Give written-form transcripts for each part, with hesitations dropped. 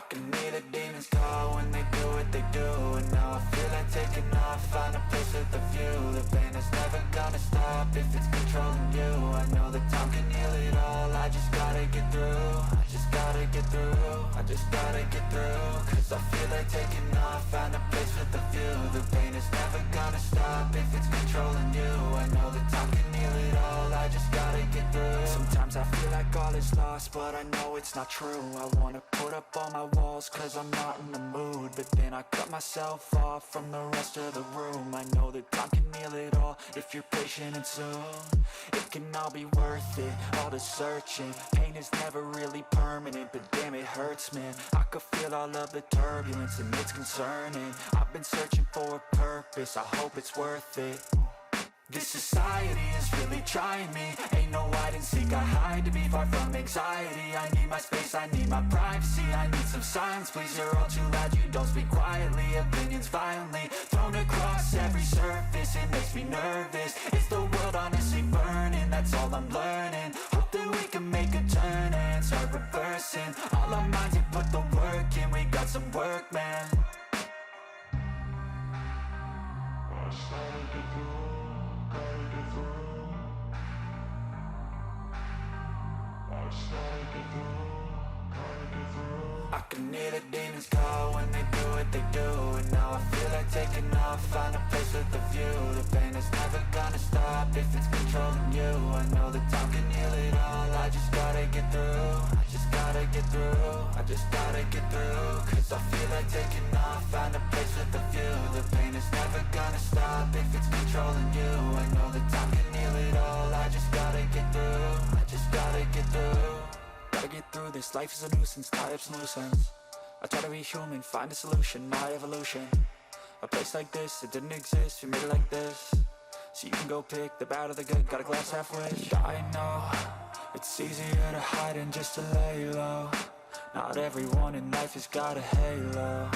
can hear the demons call when they do what they do. And now I feel like taking off, find a place with a view. The pain is never gonna stop if it's controlling you. I know that time can heal it all, I just gotta get through. I just gotta get through, I just gotta get through. Cause I feel like taking off, find a place with a view. The pain is never gonna stop if it's controlling you. I know that time can heal it all, I just gotta get through. Sometimes I feel like all is lost, but I know it's not true. I wanna put up all my walls cause I'm not in the mood, but then I cut myself off from the rest of the room. I know that time can heal it all if you're patient, and soon it can all be worth it, all the searching. Pain is never really permanent, but damn it hurts, man. I could feel all of the turbulence and it's concerning. I've been searching for a purpose, I hope it's worth it. This society is really trying me. Ain't no hide and seek, I hide to be far from anxiety. I need my space, I need my privacy. I need some silence, please, you're all too loud. You don't speak quietly, opinions violently thrown across every surface. It makes me nervous, is the world honestly burning? That's all I'm learning. Hope that we can make a turn and start reversing all our minds and put the work in. We got some work, man. I can hear the demons call when they do what they do. And now I feel like taking off, find a place with a view. The pain is never gonna stop if it's controlling you. I know that time can heal it all, I just gotta get through. I just gotta get through, I just gotta get through. Cause I feel like taking off, find a place with a view. The pain is never gonna stop if it's controlling you. I know that time can heal it all, I just gotta get through. I just gotta get through. Gotta get through this, life is a nuisance, tie up some loose ends. I try to be human, find a solution, my evolution. A place like this, it didn't exist, we made it like this. So you can go pick the bad or the good, got a glass half wish. I know, it's easier to hide than just to lay low. Not everyone in life has got a halo.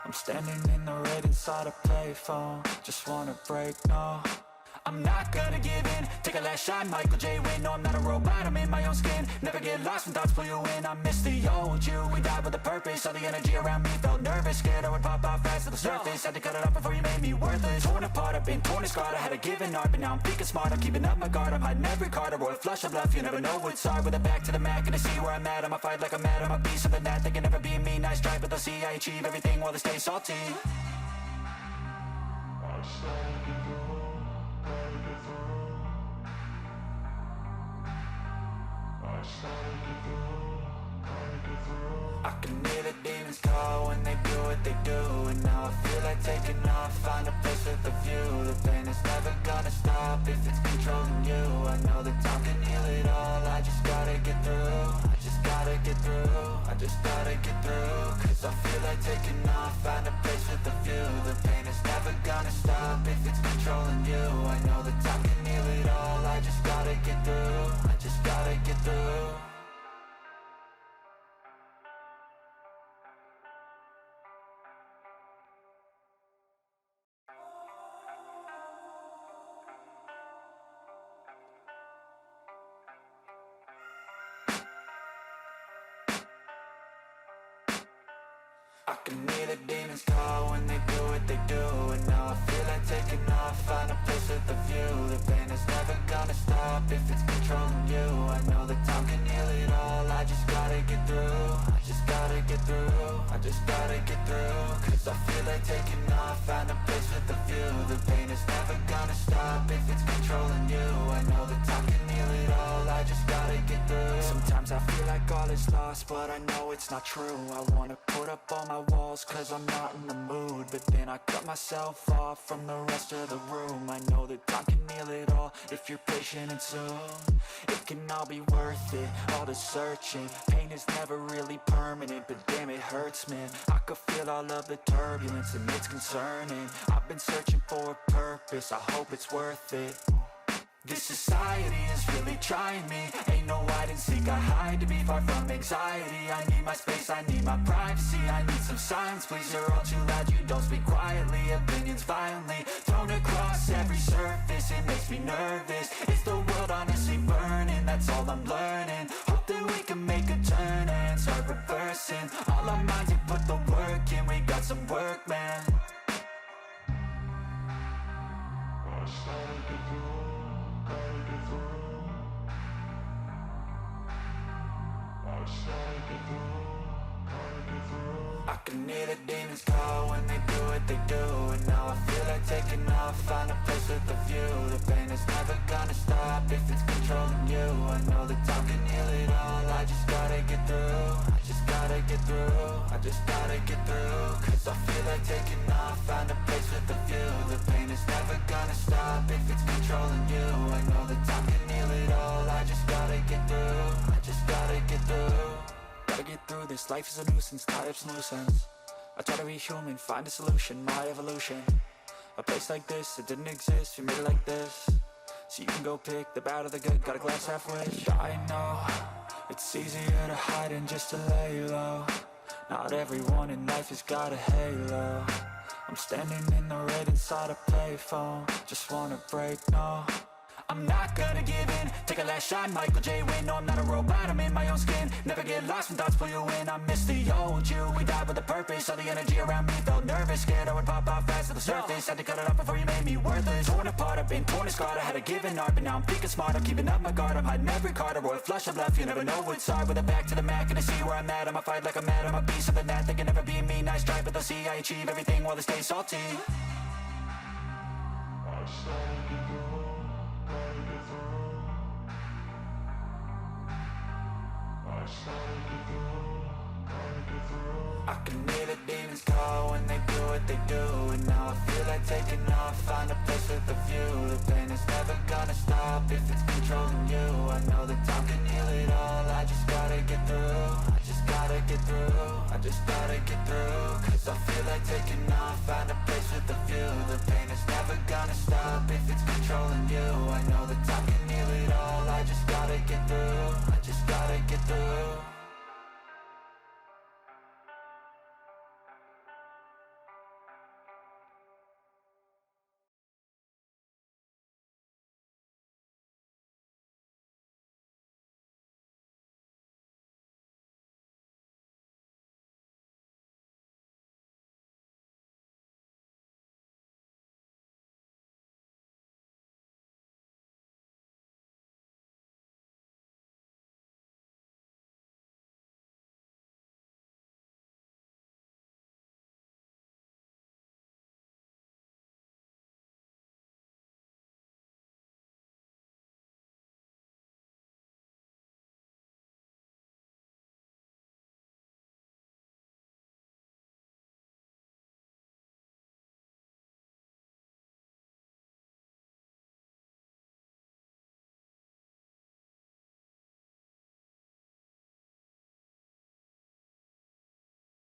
I'm standing in the red inside a payphone, just wanna break, no. I'm not gonna give in, take a last shot, Michael J. Win. No, I'm not a robot, I'm in my own skin. Never get lost when thoughts pull you in. I miss the old you, we died with a purpose. All the energy around me felt nervous, scared I would pop out fast to the surface. Had to cut it off before you made me worthless. Torn apart, I've been torn and scarred. I had a given art, but now I'm thinking smart. I'm keeping up my guard, I'm hiding every card. A royal flush of bluff, you never know what's hard. With a back to the mat, gonna see where I'm at. I'ma fight like I'm mad, I'ma be something that they can never be me. Nice try, but they'll see I achieve everything while they stay salty. I can hear the demons call when they do what they do. And now I feel like taking off, find a place with a view. The pain is never gonna stop if it's controlling you. I know that time can heal it all, I just gotta get through. I just gotta get through, I just gotta get through. Cause I feel like taking off, find a place with a view. The pain is never gonna stop if it's controlling you. I know that time can heal it all, I just gotta get through. I just gotta get through. I can hear the demons call when they do what they do. And now I feel like taking off, find a place with a view. The pain is never gonna stop if it's controlling you. I know that time can heal it all, I just gotta get through. I just gotta get through, I just gotta get through. Cause I feel like taking off, find a place with a view. The pain is never gonna stop if it's controlling you. I know that time can heal it all, I just gotta get through. Sometimes I feel like all is lost, but I know it's not true. I wanna put up all my walls cause I'm not in the mood, but then I cut myself off from the rest of the room. I know that time can heal it all if you're patient, and soon it can all be worth it, all the searching. Pain is never really permanent, but damn it hurts, man. I could feel all of the turbulence and it's concerning. I've been searching for a purpose, I hope it's worth it. This society is really trying me. Ain't no hide and seek, I hide to be far from anxiety. I need my space, I need my privacy. I need some silence, please, you're all too loud. You don't speak quietly, opinions violently thrown across every surface. It makes me nervous, is the world honestly burning? That's all I'm learning. Hope that we can make a turn and start reversing all our minds and put the work in. We got some work, man. I can hear the demons call when they do what they do. And now I feel like taking off, find a place with a view. The pain is never gonna stop if it's controlling you. I know that time can heal it all, I just gotta get through. I just gotta get through, I just gotta get through. Cause I feel like taking off, find a place with a view. The pain is never gonna stop if it's controlling you. I know that time can heal it all, I just gotta get through. I just gotta get through. Gotta get through this, life is a nuisance, tied up some loose ends. I try to be human, find a solution, my evolution. A place like this, it didn't exist, we made it like this. So you can go pick the bad or the good, got a glass halfway. I know, it's easier to hide than just to lay low. Not everyone in life has got a halo. I'm standing in the red inside a payphone. Just wanna break, no, I'm not gonna give in. Take a last shot, Michael J. Win. No, I'm not a robot, I'm in my own skin. Never get lost when thoughts pull you in. I miss the old you, we died with a purpose. All the energy around me felt nervous, scared I would pop out fast to the surface. Had to cut it off before you made me worthless. Torn apart, I've been torn and scarred. I had a given art, but now I'm thinking smart. I'm keeping up my guard, I'm hiding every card. A royal flush of left, you never know what's hard. With a back to the mat, gonna see where I'm at. I'ma fight like I'm mad, I'ma be something that they can never be me. Nice try, but they'll see I achieve everything while they stay salty. I can hear the demons call when they do what they do. And now I feel like taking off, find a place with a view. The pain is never gonna stop if it's controlling you. I know that time can heal it all, I just gotta get through. I just gotta get through, I just gotta get through. Cause I feel like taking off,